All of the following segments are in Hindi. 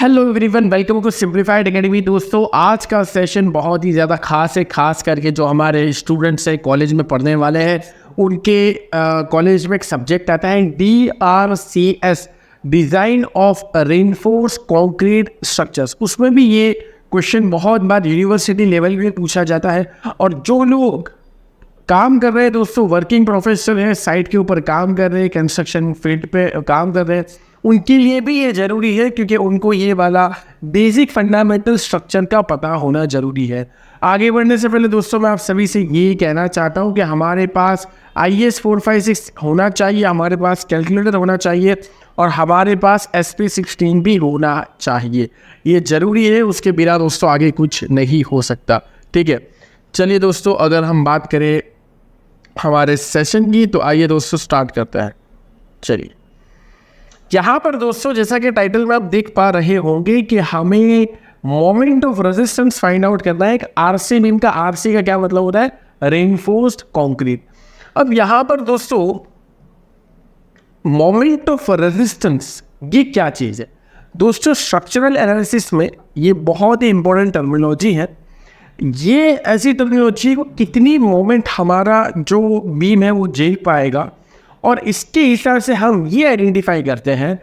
Hello everyone, welcome to simplified academy. दोस्तों, आज का सेशन बहुत ही ज़्यादा खास है, खास करके जो हमारे स्टूडेंट्स हैं, कॉलेज में पढ़ने वाले हैं, उनके कॉलेज में एक सब्जेक्ट आता है DRCS, design of reinforce concrete structures. उसमें भी ये क्वेश्चन बहुत बार यूनिवर्सिटी लेवल पे पूछा जाता है। और जो लोग काम कर रहे हैं दोस्तों, वर्किंग प्रोफेशनल है, साइट के ऊपर काम कर रहे हैं, कंस्ट्रक्शन फील्ड पे काम कर रहे हैं, उनके लिए भी ये ज़रूरी है, क्योंकि उनको ये वाला बेसिक फंडामेंटल स्ट्रक्चर का पता होना ज़रूरी है। आगे बढ़ने से पहले दोस्तों, मैं आप सभी से ये कहना चाहता हूँ कि हमारे पास IAS 456 होना चाहिए, हमारे पास कैलकुलेटर होना चाहिए और हमारे पास SP16 भी होना चाहिए। ये ज़रूरी है, उसके बिना दोस्तों आगे कुछ नहीं हो सकता। ठीक है, चलिए दोस्तों, अगर हम बात करें हमारे सेशन की, तो आइए दोस्तों स्टार्ट करते हैं। चलिए, यहाँ पर दोस्तों जैसा कि टाइटल में आप देख पा रहे होंगे कि हमें moment of resistance find out करना है। RC बीम का, RC का क्या मतलब होता है? Reinforced concrete. अब यहाँ पर दोस्तों मोमेंट ऑफ रेजिस्टेंस ये क्या चीज़ है? दोस्तों, स्ट्रक्चरल एनालिसिस में ये बहुत ही इंपॉर्टेंट टर्मिनोलॉजी है। ये ऐसी टर्मिनोलॉजी को कितनी मोमेंट हमारा जो बीम है वो झेल पाएगा, और इसके हिसाब से हम ये आइडेंटिफाई करते हैं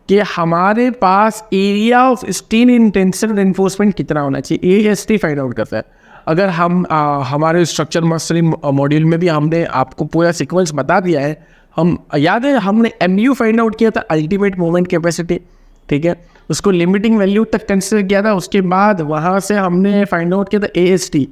कि हमारे पास area of steel in tension reinforcement कितना होना चाहिए। AST फाइंड आउट करता है। अगर हम हमारे स्ट्रक्चर मास्टरी मॉड्यूल में भी हमने आपको पूरा सीक्वेंस बता दिया है। हम याद है हमने MU फाइंड आउट किया था, अल्टीमेट मोमेंट कैपेसिटी। ठीक है, उसको लिमिटिंग वैल्यू तक कंसिडर किया था। उसके बाद वहाँ से हमने फाइंड आउट किया था AST।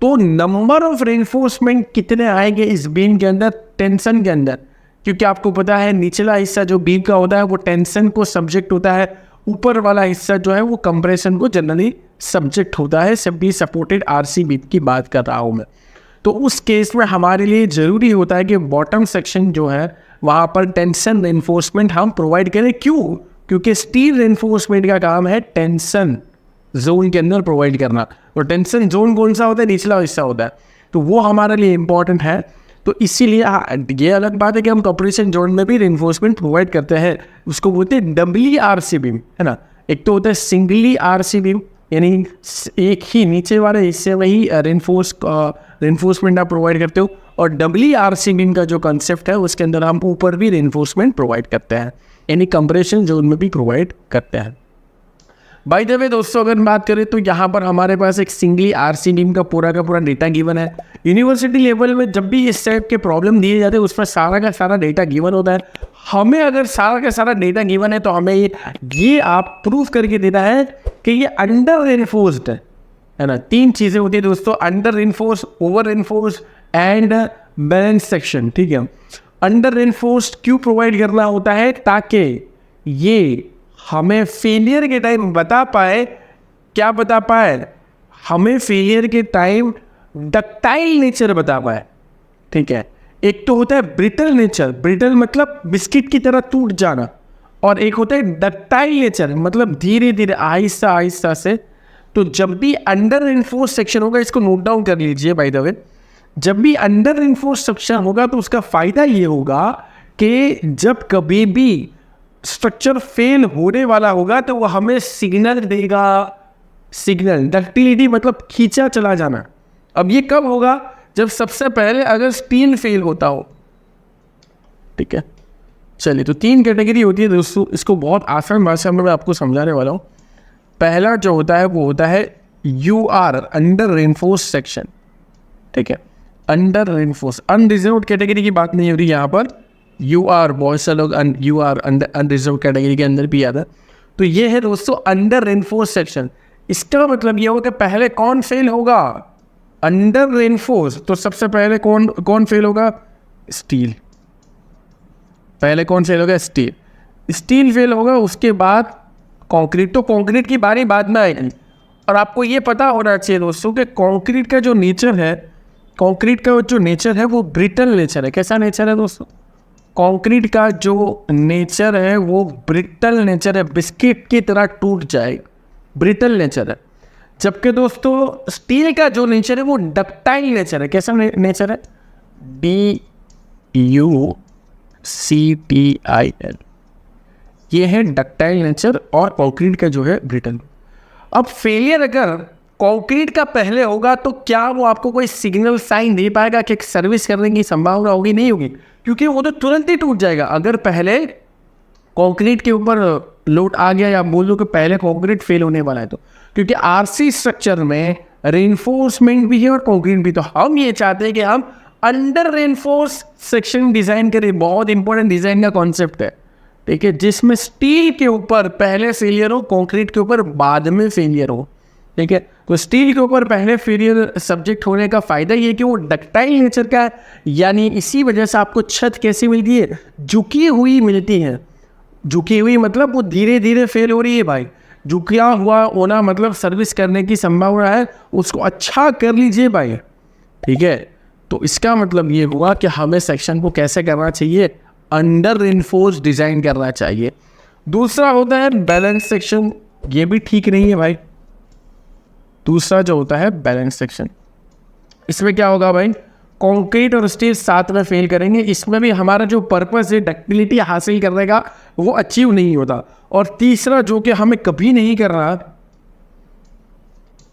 तो नंबर ऑफ रेनफोर्समेंट कितने आएंगे इस बीम के अंदर, टेंशन के अंदर, क्योंकि आपको पता है निचला हिस्सा जो बीम का होता है वो टेंशन को सब्जेक्ट होता है, ऊपर वाला हिस्सा जो है वो कंप्रेशन को जनरली सब्जेक्ट होता है। सिंपली सपोर्टेड RC बीम की बात कर रहा हूँ मैं। तो उस केस में हमारे लिए ज़रूरी होता है कि बॉटम सेक्शन जो है वहाँ पर टेंशन रेनफोर्समेंट हम प्रोवाइड करें। क्यों? क्योंकि स्टील रेनफोर्समेंट का काम है टेंशन जोन के अंदर प्रोवाइड करना। और टेंशन जोन कौन सा होता है? निचला हिस्सा होता है। तो वो हमारे लिए इम्पॉर्टेंट है। तो इसीलिए ये अलग बात है कि हम कंप्रेशन जोन में भी रेनफोर्समेंट प्रोवाइड करते हैं। उसको बोलते हैं डबली RC बीम, है ना। एक तो होता है सिंगली RC बीम, यानी एक ही नीचे वाले हिस्से में ही रेनफोर्समेंट आप प्रोवाइड करते हो, और डबली RC बीम का जो कंसेप्ट है उसके अंदर हम ऊपर भी रेनफोर्समेंट प्रोवाइड करते हैं, यानी कंप्रेशन जोन में भी प्रोवाइड करते हैं। बाय द वे दोस्तों, अगर बात करें तो यहाँ पर हमारे पास एक सिंगली RC बीम का पूरा डेटा गिवन है। यूनिवर्सिटी लेवल में जब भी इस टाइप के प्रॉब्लम दिए जाते हैं उसमें सारा का सारा डेटा गिवन होता है। हमें अगर सारा का सारा डेटा गिवन है तो हमें ये आप प्रूफ करके देना है कि ये अंडर रेनफोर्स्ड है ना। 3 चीज़ें होती है दोस्तों, under reinforce, over reinforce and balance section. ठीक है, अंडर रेनफोर्स्ड क्यों प्रोवाइड करना होता है? ताकि ये हमें फेलियर के टाइम बता पाए। क्या बता पाए? हमें फेलियर के टाइम डक्टाइल नेचर बता पाए। ठीक है, एक तो होता है ब्रिटल नेचर, ब्रिटल मतलब बिस्किट की तरह टूट जाना, और एक होता है डक्टाइल नेचर, मतलब धीरे धीरे आहिस्ता आहिस्ता से। तो जब भी अंडर रेनफोर्स सेक्शन होगा, इसको नोट डाउन कर लीजिए बाय द वे, जब भी अंडर रेनफोर्स सेक्शन होगा तो उसका फायदा ये होगा कि जब कभी भी स्ट्रक्चर फेल होने वाला होगा तो वो हमें सिग्नल देगा। सिग्नल, डक्टिलिटी मतलब खींचा चला जाना। अब ये कब होगा? जब सबसे पहले अगर स्टील फेल होता हो। ठीक है, चलिए, तो 3 कैटेगरी होती है दोस्तों, इसको बहुत आसान भाषा में मैं आपको समझाने वाला हूँ। पहला जो होता है वो होता है UR, अंडर रेनफोर्स सेक्शन। ठीक है, अंडर रेनफोर्स, अनरिजर्व कैटेगरी की बात नहीं हो रही यहाँ पर। UR बहुत से लोग UR अनरिजर्व कैटेगरी के अंदर भी आता है। तो ये है दोस्तों अंडर रेनफोर्स सेक्शन। इसका मतलब ये होगा कि पहले कौन फेल होगा? Under reinforce. तो सबसे पहले कौन फेल होगा? स्टील। पहले कौन फेल होगा? स्टील फेल होगा, उसके बाद कंक्रीट। तो कंक्रीट की बारी बाद में आएगी। और आपको ये पता होना चाहिए दोस्तों कि कंक्रीट का जो नेचर है, कंक्रीट का जो नेचर है वो ब्रिटल नेचर है। कैसा नेचर है दोस्तों? कंक्रीट का जो नेचर है वो ब्रिटल नेचर है, बिस्किट की तरह टूट जाए, ब्रिटल नेचर है। जबकि दोस्तों स्टील का जो नेचर है वो डक्टाइल नेचर है। कैसा नेचर है? DUCTIL। ये है डक्टाइल नेचर और कंक्रीट का जो है ब्रिटल। अब फेलियर अगर कंक्रीट का पहले होगा तो क्या वो आपको कोई सिग्नल साइन दे पाएगा कि सर्विस करने की संभावना होगी? नहीं होगी, क्योंकि वो तो तुरंत ही टूट जाएगा। अगर पहले कंक्रीट के ऊपर लोड आ गया या बोल लो कि पहले कंक्रीट फेल होने वाला है, तो क्योंकि आरसी स्ट्रक्चर में रेनफोर्समेंट भी है और कंक्रीट भी, तो हम ये चाहते हैं कि हम अंडर रेनफोर्स सेक्शन डिजाइन करें। बहुत इंपॉर्टेंट डिजाइन का कॉन्सेप्ट है, ठीक है, जिसमें स्टील के ऊपर पहले फेलियर हो, कंक्रीट के ऊपर बाद में फेलियर हो, ठीक है। तो स्टील के ऊपर पहले फेलियर सब्जेक्ट होने का फायदा ये कि वो डक्टाइल नेचर का है, यानी इसी वजह से आपको छत कैसी मिलती है? झुकी हुई मिलती है। झुकी हुई मतलब वो धीरे धीरे फेल हो रही है भाई। झुकिया हुआ होना मतलब सर्विस करने की संभावना है, उसको अच्छा कर लीजिए भाई, ठीक है। तो इसका मतलब ये हुआ कि हमें सेक्शन को कैसे करना चाहिए? अंडर रेनफोर्स डिजाइन करना चाहिए। दूसरा होता है बैलेंस सेक्शन, ये भी ठीक नहीं है भाई। दूसरा जो होता है बैलेंस सेक्शन, इसमें क्या होगा भाई? कंक्रीट और स्टील साथ में फेल करेंगे। इसमें भी हमारा जो पर्पस है डक्टिलिटी हासिल करने का वो अचीव नहीं होता। और तीसरा जो कि हमें कभी नहीं करना,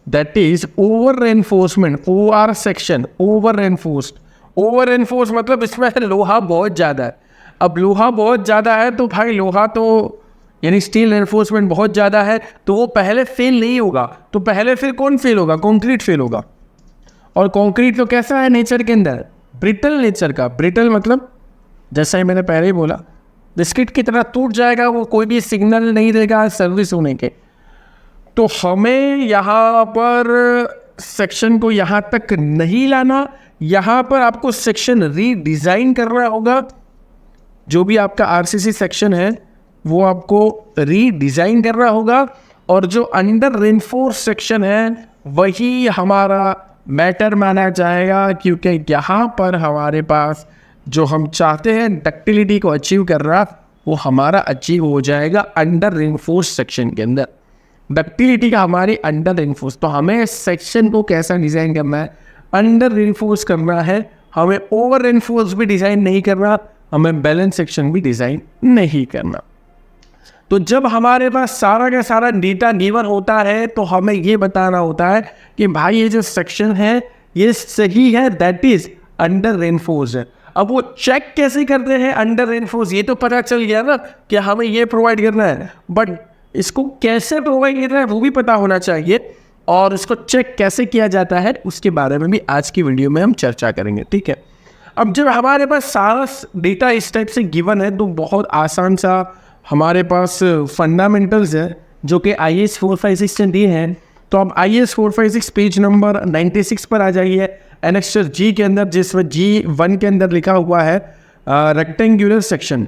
that is over reinforcement. OR section over reinforced. Over reinforce मतलब इसमें लोहा बहुत ज़्यादा है। अब लोहा बहुत ज़्यादा है तो भाई लोहा तो यानी स्टील रेनफोर्समेंट बहुत ज़्यादा है तो वो पहले फेल नहीं होगा। तो पहले फिर कौन फेल होगा? कंक्रीट फेल होगा। और कंक्रीट तो कैसा है नेचर के अंदर? ब्रिटल नेचर का। ब्रिटल मतलब जैसा ही मैंने पहले ही बोला, बिस्किट की तरह टूट जाएगा, वो कोई भी सिग्नल नहीं देगा सर्विस होने के। तो हमें यहाँ पर सेक्शन को यहाँ तक नहीं लाना, यहाँ पर आपको सेक्शन रीडिज़ाइन करना होगा। जो भी आपका आरसीसी सेक्शन है वो आपको रीडिज़ाइन करना होगा, और जो अंडर रेनफोर्स सेक्शन है वही हमारा मैटर माना जाएगा, क्योंकि यहाँ पर हमारे पास जो हम चाहते हैं डक्टिलिटी को अचीव करना वो हमारा अचीव हो जाएगा अंडर रेनफोर्स सेक्शन के अंदर। डक्टिलिटी का हमारी अंडर रेनफोर्स, तो हमें सेक्शन को कैसा डिज़ाइन करना है? अंडर रेनफोर्स करना है। हमें ओवर रेनफोर्स भी डिज़ाइन नहीं करना, हमें बैलेंस सेक्शन भी डिज़ाइन नहीं करना। तो जब हमारे पास सारा का सारा डेटा गिवन होता है तो हमें ये बताना होता है कि भाई ये जो सेक्शन है ये सही है, दैट इज अंडर रेनफोर्स है। अब वो चेक कैसे करते हैं अंडर रेनफोर्स? ये तो पता चल गया ना कि हमें ये प्रोवाइड करना है, बट इसको कैसे प्रोवाइड करना है वो भी पता होना चाहिए, और इसको चेक कैसे किया जाता है उसके बारे में भी आज की वीडियो में हम चर्चा करेंगे, ठीक है। अब जब हमारे पास सारा डेटा इस टाइप से गिवन है तो बहुत आसान सा हमारे पास फंडामेंटल्स है जो कि IAS 456 से दिए हैं। तो अब IAS 456 पेज नंबर 96 पर आ जाइए, एनेक्सर G के अंदर, जिसमें G1 के अंदर लिखा हुआ है रेक्टेंगुलर सेक्शन,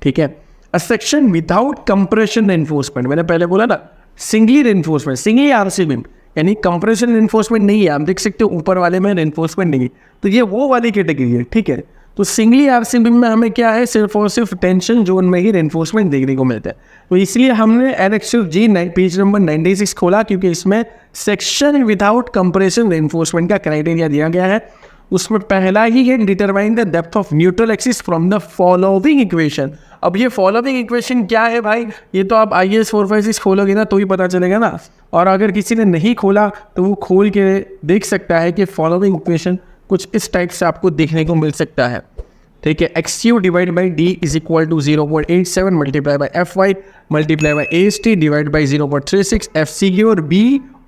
ठीक है। A section without compression reinforcement, मैंने पहले बोला ना singly reinforcement, singly RC beam, यानी कंप्रेशन रेनफोर्समेंट नहीं है। आप देख सकते हो ऊपर वाले में रेनफोर्समेंट नहीं है, तो ये वो वाली कैटेगरी है, ठीक है। तो सिंगली आरसी बीम में हमें क्या है, सिर्फ और सिर्फ टेंशन जोन में ही रेनफोर्समेंट देखने को मिलता है। तो इसलिए हमने एनेक्सर G पेज नंबर 96 खोला, क्योंकि इसमें सेक्शन विदाउट कंप्रेशन रेनफोर्समेंट का क्राइटेरिया दिया गया है। उसमें पहला ही है determine the depth of neutral axis from the following equation. अब ये फॉलोइंग इक्वेशन क्या है भाई? ये तो आप IAS 456 खोलोगे ना तो ही पता चलेगा ना, और अगर किसी ने नहीं खोला तो वो खोल के देख सकता है कि फॉलोइंग इक्वेशन कुछ इस टाइप से आपको देखने को मिल सकता है, ठीक है। XU divide by D is equal to 0.87 multiply by FY multiply by AST divide by 0.36 FCQ और B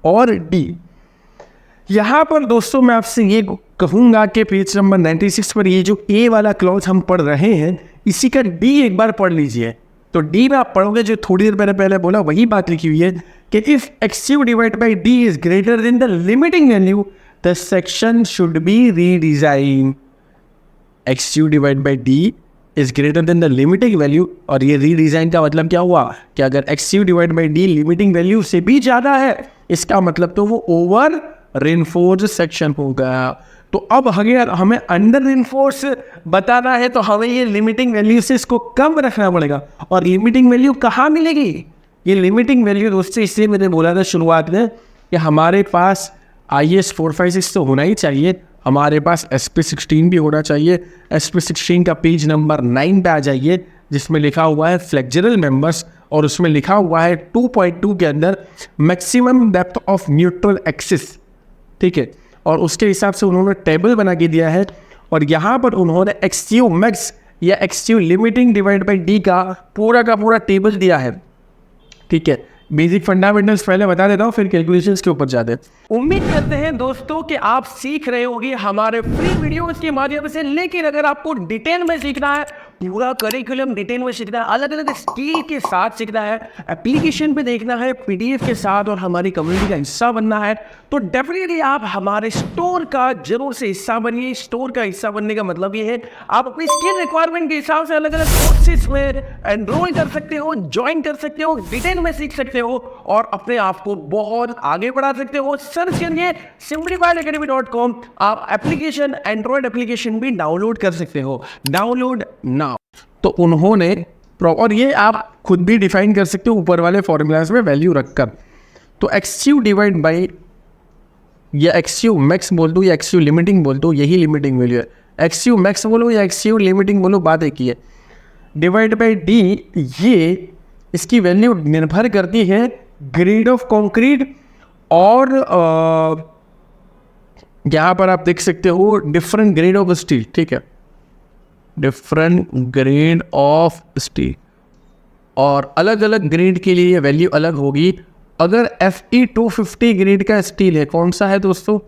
और D। यहाँ पर दोस्तों मैं आपसे ये कहूँगा कि पेज नंबर 96 पर ये जो A वाला क्लॉज हम पढ़ रहे हैं इसी का D एक बार पढ़ लीजिए। तो D में आप पढ़ोगे जो थोड़ी देर मैंने पहले बोला वही बात लिखी हुई है कि if XU divide by D is greater than the limiting value the section should be redesign. XU divide by D is greater than the limiting value, और ये रीडिजाइन का मतलब क्या हुआ कि अगर XU divide by D limiting value से भी ज़्यादा है इसका मतलब तो वो ओवर रेनफोर्स सेक्शन होगा। तो अब अगर हमें अंडर रेनफोर्स बताना है तो हमें ये लिमिटिंग वैल्यू से इसको कम रखना पड़ेगा। और लिमिटिंग वैल्यू कहाँ मिलेगी? ये लिमिटिंग वैल्यू दोस्तों इसलिए मैंने बोला था शुरुआत में कि हमारे पास IAS 456 तो होना ही चाहिए, हमारे पास SP16 भी होना चाहिए। SP16 का पेज नंबर 9 पे आ जाइए, जिसमें लिखा हुआ है फ्लेक्सुरल मेंबर्स, और उसमें लिखा हुआ है 2.2 के अंदर maximum depth of neutral axis, ठीक है। और उसके हिसाब से उन्होंने टेबल बना के दिया है, और यहाँ पर उन्होंने एक्सयू मैक्स या एक्सयू लिमिटिंग डिवाइड बाई डी का पूरा टेबल दिया है, ठीक है। बेसिक फंडामेंटल्स पहले बता देता हूँ, फिर कैलकुलेशंस के ऊपर जाते हैं। उम्मीद करते हैं दोस्तों कि आप सीख रहे होंगे हमारे फ्री वीडियोस के माध्यम से, लेकिन अगर आपको डिटेल में सीखना है, पूरा करिकुलम डिटेल में सीखना है, अलग अलग स्किल के साथ सीखना है, एप्लीकेशन पे देखना है, पीडीएफ के साथ, और हमारी कम्युनिटी का हिस्सा बनना है, तो डेफिनेटली आप हमारे स्टोर का जरूर से हिस्सा बनिए। स्टोर का हिस्सा बनने का मतलब ये है आप अपनी स्किल रिक्वायरमेंट के हिसाब से अलग अलग कोर्सेज में एनरोल कर सकते हो, ज्वाइन कर सकते हो, डिटेल में सीख सकते हो, और अपने आप को बहुत आगे बढ़ा सकते हो। सर्च करिए simplifiedacademy.com, आप एप्लीकेशन, एंड्रॉयड एप्लीकेशन भी डाउनलोड कर सकते हो, डाउनलोड नाउ। तो उन्होंने और ये आप खुद भी डिफाइन कर सकते हो ऊपर वाले फॉर्मूलाज में वैल्यू रखकर। तो एक्सयू डिवाइड बाई, या एक्सयू मैक्स बोल दो या एक्सयू लिमिटिंग बोल दो, यही लिमिटिंग वैल्यू है। एक्सयू मैक्स बोलो या एक्सयू लिमिटिंग बोलो, बात एक ही है। डिवाइड बाई डी, ये इसकी वैल्यू निर्भर करती है ग्रेड ऑफ कंक्रीट, और यहाँ पर आप देख सकते हो डिफरेंट ग्रेड ऑफ स्टील, ठीक है, डिफरेंट ग्रेड ऑफ स्टील, और अलग अलग ग्रेड के लिए ये वैल्यू अलग होगी। अगर Fe 250 ग्रेड का स्टील है, कौन सा है दोस्तों,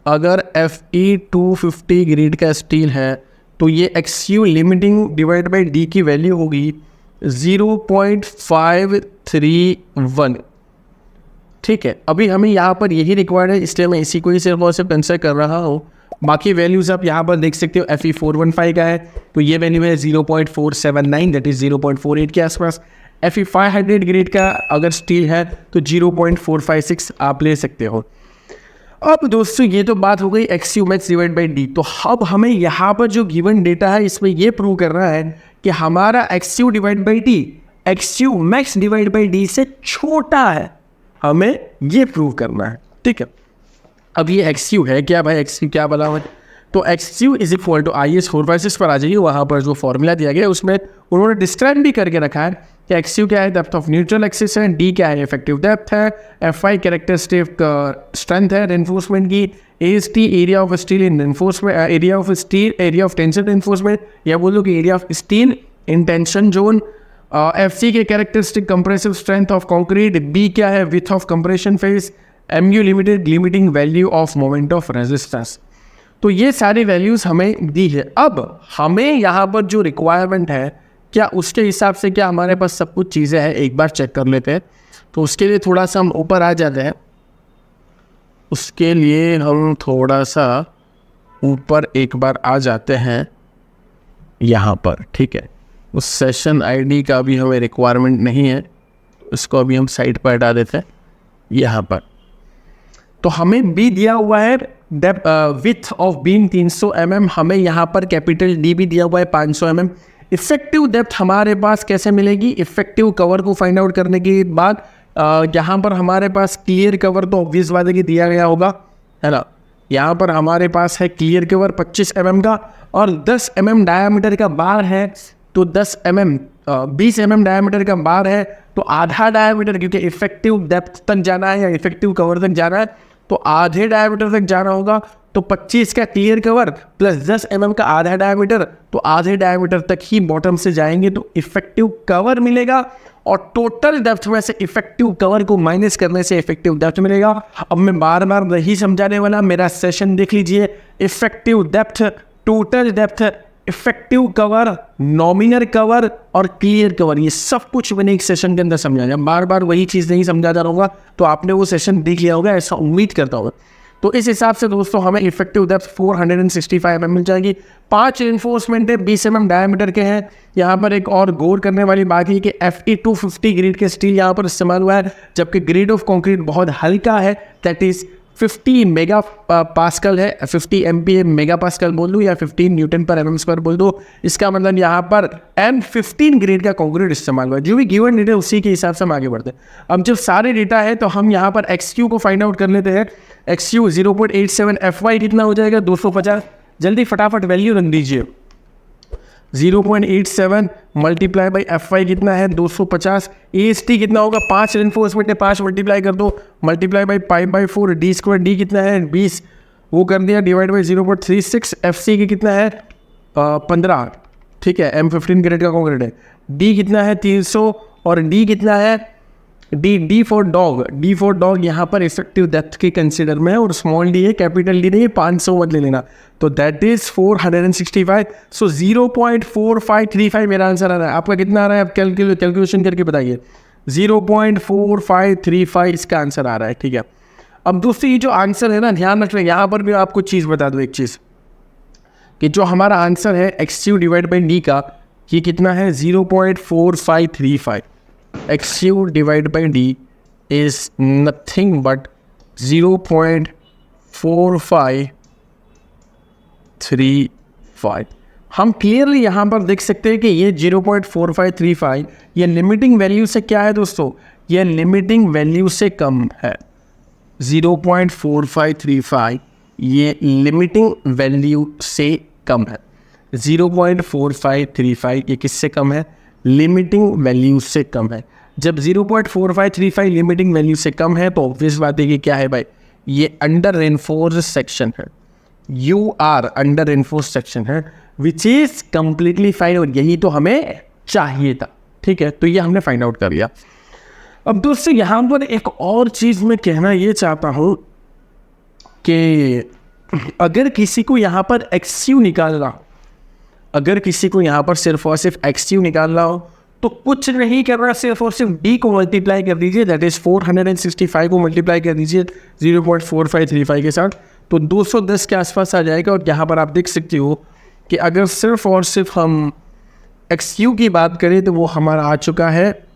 अगर Fe 250 ग्रेड का स्टील है, तो ये एक्सयू लिमिटिंग डिवाइड बाई डी की वैल्यू होगी 0.531, ठीक है। अभी हमें यहाँ पर यही रिक्वायर्ड है, इसलिए मैं इसी को ही सिर्फ और सिर्फ कंसिडर कर रहा हूँ। बाकी वैल्यूज़ आप यहाँ पर देख सकते हो। Fe 415 का है तो ये वैल्यू है 0.479, दैट इज़ 0.48 के आसपास। Fe 500 ग्रेड का अगर स्टील है तो 0.456 आप ले सकते हो। अब दोस्तों ये तो बात हो गई एक्सयू मैक्स डिवाइड बाई डी। तो अब हमें यहाँ पर जो गिवन डेटा है इसमें ये प्रूव करना है कि हमारा x u divide by d x u max divide by d से छोटा है, हमें ये प्रूव करना है, ठीक है। अब ये एक्सयू है क्या भाई, एक्सयू क्या बना हुआ है, तो एक्सयू इज इक्वल टू IS 456 पर आ जाइए। वहाँ पर जो फॉर्मूला दिया गया है उसमें उन्होंने डिस्क्राइब भी करके रखा है कि एक्सयू क्या है, डेप्थ ऑफ न्यूट्रल एक्सिस है, डी क्या है, इफेक्टिव डेप्थ है, FI कैरेक्टरिस्टिक स्ट्रेंथ है रेनफोर्समेंट की, AST area of steel in reinforcement, area of steel, area of tension reinforcement, या बोलो कि area of steel in tension zone, FC के characteristic compressive strength of concrete, B क्या है, width of compression face, MU limited limiting value of moment of resistance. तो ये सारी वैल्यूज़ हमें दी है। अब हमें यहाँ पर जो रिक्वायरमेंट है, क्या उसके हिसाब से क्या हमारे पास सब कुछ चीज़ें हैं, एक बार चेक कर लेते हैं। तो उसके लिए थोड़ा सा हम ऊपर आ जाते हैं, उसके लिए हम थोड़ा सा ऊपर एक बार आ जाते हैं यहाँ पर, ठीक है। उस सेशन ID का भी हमें रिक्वायरमेंट नहीं है, उसको अभी हम साइड पर हटा देते हैं। यहाँ पर तो हमें B दिया हुआ है, विथ ऑफ बीम 300 mm, हमें यहाँ पर कैपिटल D भी दिया हुआ है 500 mm। इफेक्टिव डेप्थ हमारे पास कैसे मिलेगी, इफेक्टिव कवर को फाइंड आउट करने के बाद यहाँ पर हमारे पास क्लियर कवर तो ऑब्वियस बात है कि दिया गया होगा, है ना। यहाँ पर हमारे पास है क्लियर कवर 25 mm का, और 10 mm डायामीटर का बार है, तो 20 mm डायामीटर का बार है, तो आधा डायामीटर, क्योंकि इफेक्टिव डेप्थ तक जाना है या इफेक्टिव कवर तक जाना है तो आधे डायामीटर तक जाना होगा। तो 25 का क्लियर कवर प्लस 10 mm का आधा डायामीटर, तो आधे डायामीटर तक ही बॉटम से जाएंगे तो इफेक्टिव कवर मिलेगा, और टोटल डेप्थ में से इफेक्टिव कवर को माइनस करने से इफेक्टिव डेप्थ मिलेगा। अब मैं बार बार नहीं समझाने वाला, मेरा सेशन देख लीजिए। Effective depth, total depth, effective cover, nominal cover और क्लियर कवर, ये सब कुछ मैंने एक सेशन के अंदर समझाया। बार बार वही चीज़ नहीं समझाता रहूँगा, तो आपने वो सेशन देख लिया होगा, ऐसा उम्मीद करता हूँ। तो इस हिसाब से दोस्तों हमें इफेक्टिव डेप्थ 465 mm मिल जाएगी। 5 रेनफोर्समेंट है, 20 mm डायमीटर के हैं। यहाँ पर एक और गौर करने वाली बात है कि Fe 250 ग्रेड के स्टील यहाँ पर इस्तेमाल हुआ है, जबकि ग्रेड ऑफ कंक्रीट बहुत हल्का है, दैट इज़ 50 मेगा पास्कल है, 50 MPa मेगा पास्कल बोल दूँ या 15 न्यूटन पर mm² बोल दो। इसका मतलब यहाँ पर M15 ग्रेड का कंक्रीट इस्तेमाल हुआ है। जो भी गिवन डेटा उसी के हिसाब से हम आगे बढ़ते हैं। अब जब सारे डेटा है तो हम यहाँ पर XQ को फाइंड आउट कर लेते हैं। XQ 0.87, FY कितना हो जाएगा 250। जल्दी फटाफट वैल्यू रख दीजिए। 0.87 मल्टीप्लाई बाई एफ वाई कितना है 250, ए एस टी कितना होगा 5 रेनफोर्समेंट है 5 मल्टीप्लाई कर दो, multiply by pi by 4, D square D कितना है 20 वो कर दिया, डिवाइड बाई 0.36, एफ सी की कितना है 15, ठीक है, M15 ग्रेड का कॉन्क्रीट है, डी कितना है 300 और डी कितना है डी फॉर डॉग यहाँ पर इफेक्टिव डेप्थ के कंसिडर में है और स्मॉल डी है, कैपिटल डी नहीं है, 500 मत ले लेना, तो दैट इज 465, सो 0.4535 मेरा आंसर आ रहा है। आपका कितना आ रहा है, आप कैलकुलेशन करके बताइए। 0.4535 इसका आंसर आ रहा है, ठीक है। अब दोस्तों ये जो आंसर है ना, ध्यान रखना, यहाँ पर भी आपको चीज़ बता दूँ एक चीज़, कि जो हमारा आंसर है x you divide by D का, ये कितना है 0.4535, XU divided by D is nothing but 0.4535। हम क्लियरली यहाँ पर देख सकते हैं कि ये 0.4535 ये लिमिटिंग वैल्यू से क्या है दोस्तों, ये लिमिटिंग वैल्यू से कम है। 0.4535 ये लिमिटिंग वैल्यू से कम है। 0.4535 ये किससे कम है, लिमिटिंग वैल्यू से कम है। जब 0.4535 लिमिटिंग वैल्यू से कम है तो ऑब्वियस बात है कि क्या है भाई, ये अंडर रेनफोर्स सेक्शन है, UR अंडर रेनफोर्स सेक्शन है, विच इज कंप्लीटली फाइन, और यही तो हमें चाहिए था, ठीक है। तो ये हमने फाइंड आउट कर लिया। अब दोस्तों यहाँ पर एक और चीज़ मैं कहना ये चाहता हूँ कि अगर किसी को यहाँ पर XU निकालना हो, अगर किसी को यहाँ पर सिर्फ और सिर्फ XU निकालना हो तो कुछ नहीं करना, सिर्फ और सिर्फ D को मल्टीप्लाई कर दीजिए, दैट इज़ 465 को मल्टीप्लाई कर दीजिए 0.4535 के साथ, तो 210 के आसपास आ जाएगा। और यहाँ पर आप देख सकते हो कि अगर सिर्फ और सिर्फ हम XU की बात करें तो वो हमारा आ चुका है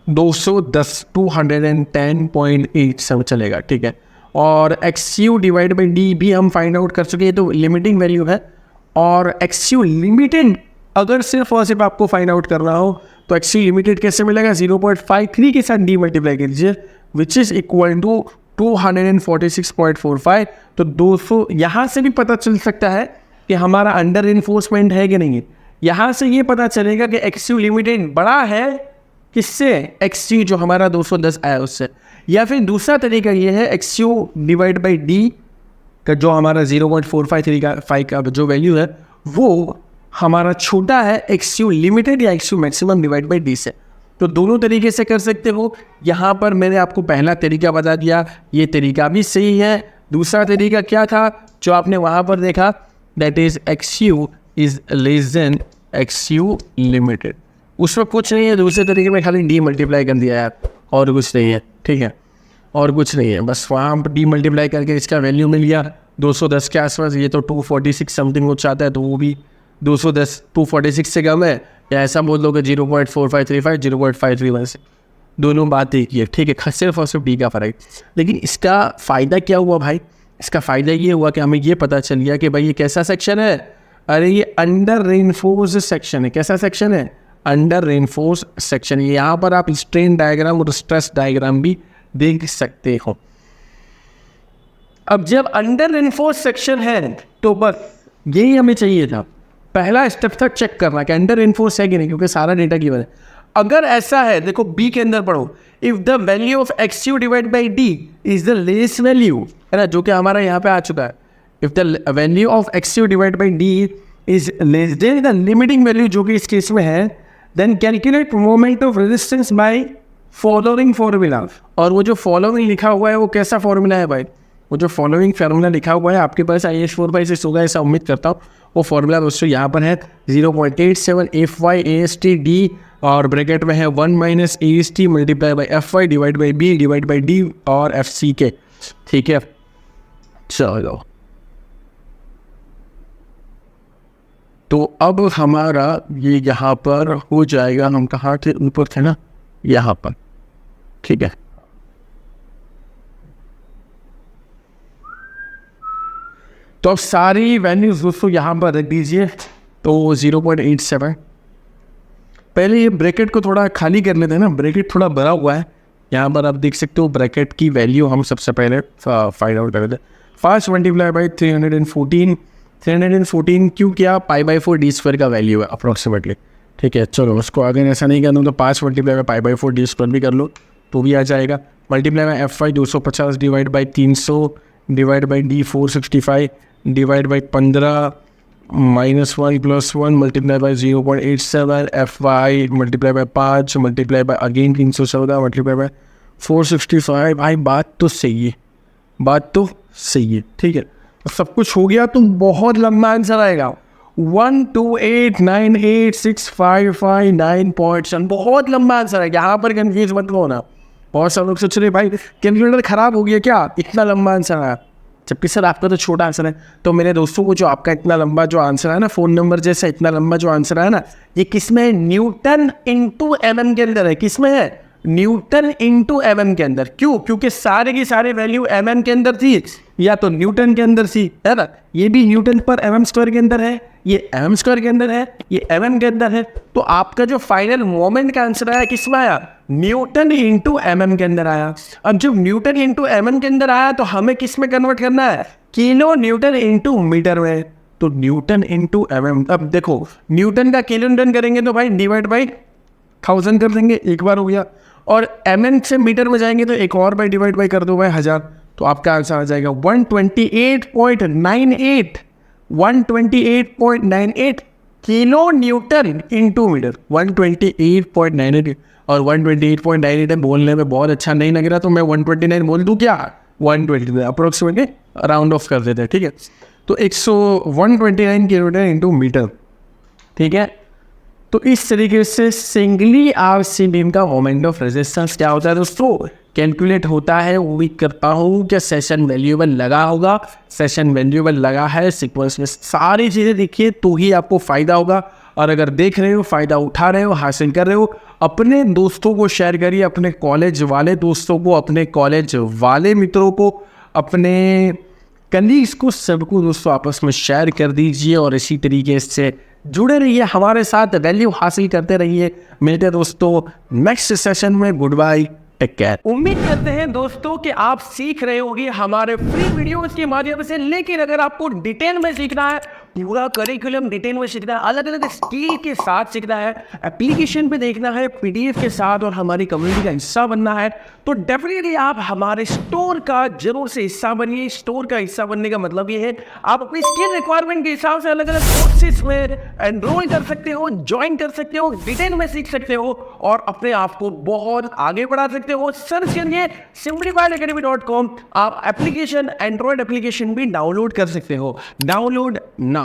210, 210.8 सब चलेगा, ठीक है। और XU डिवाइड बाई D भी हम फाइंड आउट कर चुके हैं, तो लिमिटिंग वैल्यू है। और XU लिमिटेड अगर सिर्फ और सिर्फ आपको फाइंड आउट करना हो तो XU लिमिटेड कैसे मिलेगा, 0.53 के साथ D मल्टीप्लाई कीजिए, विच इज़ इक्वल टू 246.45। तो 200 यहाँ से भी पता चल सकता है कि हमारा अंडर इन्फोर्समेंट है कि नहीं है। यहाँ से ये पता चलेगा कि XU लिमिटेड बड़ा है किससे, XU जो हमारा 210 आया उससे। या फिर दूसरा तरीका ये है XU डिवाइड बाई D का जो हमारा 0.453 का जो वैल्यू है वो हमारा छोटा है XU लिमिटेड या XU maximum divide by D से। तो दोनों तरीके से कर सकते हो। यहाँ पर मैंने आपको पहला तरीका बता दिया, ये तरीका भी सही है। दूसरा तरीका क्या था जो आपने वहाँ पर देखा, that is XU is less than XU limited. उसमें कुछ नहीं है, दूसरे तरीके में खाली D मल्टीप्लाई कर दिया यार, और कुछ नहीं है, ठीक है, और कुछ नहीं है। बस वहाँ पर D मल्टीप्लाई करके इसका वैल्यू मिल गया 210 के आसपास। ये तो 246 समथिंग हो चाहता है, तो वो भी 210 246 से कम है, या ऐसा बोल दो कि 0.4535 0.531 से, दोनों बात एक ही है, ठीक है, सिर्फ और सिर्फ D का फ़र्क। लेकिन इसका फ़ायदा क्या हुआ भाई, इसका फ़ायदा ये हुआ कि हमें ये पता चल गया कि भाई ये कैसा सेक्शन है, अरे ये अंडर रेनफोर्स सेक्शन है। कैसा सेक्शन है, अंडर रेनफोर्स सेक्शन। यहाँ पर आप स्ट्रेन डायग्राम और स्ट्रेस डायग्राम भी देख सकते हो। अब जब अंडर रेनफोर्स सेक्शन है तो बस यही हमें चाहिए था, पहला स्टेप था चेक करना कि अंडर रेनफोर्स है कि नहीं, क्योंकि सारा डेटा गिवन है। अगर ऐसा है, देखो बी के अंदर पढ़ो, if the value of XU divide by D is the less value, है ना, जो कि हमारा यहाँ पे आ चुका है। If the value of XU divide by D is less than the limiting value, जो कि इस केस में है, then calculate moment of resistance by following formula. और वो जो फॉलोइंग लिखा हुआ है वो कैसा फॉर्मूला है भाई, वो जो फॉलोइंग फार्मूला लिखा हुआ है आपके पास IAS 4/6 होगा, ऐसा उम्मीद करता हूँ। वो फॉर्मूला दोस्तों यहाँ पर है 0.87 FY AST D, और ब्रैकेट में है 1 - AST multiply by FY divide by B divide by D और FC के, ठीक है। चलो, तो अब हमारा ये यहाँ पर हो जाएगा, हम कहाँ थे, ऊपर थे ना, यहाँ पर, ठीक है। तो अब सारी वैल्यूज दोस्तों यहाँ पर रख दीजिए। तो 0.87, पहले ये ब्रैकेट को थोड़ा खाली कर लेते हैं ना, ब्रैकेट थोड़ा भरा हुआ है। यहाँ पर आप देख सकते हो ब्रैकेट की वैल्यू हम सबसे पहले फाइंड आउट कर लेते हैं। 5 मल्टीप्लाई बाई 314, 314 क्यों किया, π/4 डी स्क्वायर का वैल्यू है अप्रॉक्सीमेटली। ठीक है, चलो उसको अगर ऐसा नहीं करना तो 5 मल्टीप्लाई बाई π/4 डी स्क्वायर भी कर लो तो भी आ जाएगा। Multiply by FY 250 divide by 300 divide by D 465 divide by 15 -1 + 1 multiply by 0.87 FY multiply by 5 multiply by again 314 multiply by 465। भाई बात तो सही है, बात तो सही है। ठीक है, सब कुछ हो गया तो बहुत लंबा आंसर आएगा 128986559 बहुत लंबा आंसर है। यहाँ पर कन्फ्यूज मत होना। बहुत सारे लोग सोच रहे भाई कैलकुलेटर ख़राब हो गया क्या, इतना लंबा आंसर आया, जबकि सर आपका तो छोटा आंसर है। तो मेरे दोस्तों को जो आपका इतना लंबा जो आंसर है ना, फ़ोन नंबर जैसा इतना लंबा जो आंसर है ना, ये किस में है, न्यूटन इंटू mm के अंदर है। किस में है, न्यूटन इंटू mm के अंदर। क्यों, क्योंकि सारे की सारे वैल्यू mm के अंदर थी या तो न्यूटन के अंदर थी, है ना। ये भी न्यूटन पर mm स्क्वायर के अंदर है, ये mm स्क्वायर के अंदर है, ये mm के अंदर है। तो आपका जो फाइनल मोमेंट का आंसर आया किस में आया, न्यूटन इंटू mm के अंदर आया। अब जब न्यूटन इंटू mm के अंदर आया तो हमें किस में कन्वर्ट करना है, किलो न्यूटन इंटू मीटर में। तो न्यूटन इंटू mm, अब देखो न्यूटन का किलो न्यूटन करेंगे तो भाई डिवाइड बाई 1000 कर देंगे, एक बार हो गया। और mm से मीटर में जाएंगे तो एक और बाई डिवाइड बाई कर दो भाई 1000, तो आपका आंसर आ जाएगा 128.98 किलो न्यूटन इंटू मीटर। 128.98 और 128.98 है, बोलने में बहुत अच्छा नहीं लग रहा तो मैं 129 बोल दूँ क्या, 129 अप्रोक्सीमेटली राउंड ऑफ कर देते हैं। ठीक है, तो 129 किलो न्यूटन इंटू मीटर। ठीक है, तो इस तरीके से सिंगली आरसी बीम का मोमेंट ऑफ रेजिस्टेंस क्या होता है दोस्तों, कैलकुलेट होता है। उम्मीद करता हूँ कि सेशन वैल्यूएबल लगा होगा। सेशन वैल्यूएबल लगा है, सीक्वेंस में सारी चीज़ें देखिए तो ही आपको फ़ायदा होगा। और अगर देख रहे हो, फ़ायदा उठा रहे हो, हासिल कर रहे हो, अपने दोस्तों को शेयर करिए, अपने कॉलेज वाले दोस्तों को, अपने कॉलेज वाले मित्रों को, अपने कलीग्स को, सबको दोस्तों आपस में शेयर कर दीजिए। और इसी तरीके से जुड़े रहिए हमारे साथ, वैल्यू हासिल करते रहिए। मिलते हैं दोस्तों नेक्स्ट सेशन में। Good bye, take care. उम्मीद करते हैं दोस्तों कि आप सीख रहे होंगे हमारे फ्री वीडियोस के माध्यम से। लेकिन अगर आपको डिटेल में सीखना है, पूरा करिकुलम डिटेल में सीखना है, अलग अलग स्किल के साथ सीखना है, एप्लीकेशन पे देखना है, PDF के साथ, और हमारी कम्युनिटी का हिस्सा बनना है, तो डेफिनेटली आप हमारे स्टोर का जरूर से हिस्सा बनिए। स्टोर का हिस्सा बनने का मतलब ये है आप अपनी स्किल रिक्वायरमेंट के हिसाब से अलग अलग कोर्सेज में एनरोल कर सकते हो, ज्वाइन कर सकते हो, डिटेल में सीख सकते हो और अपने आप को बहुत आगे बढ़ा सकते हो। सर्च करिए simplifiedacademy.com। आप एप्लीकेशन, एंड्रॉयड एप्लीकेशन भी डाउनलोड कर सकते हो। डाउनलोड ना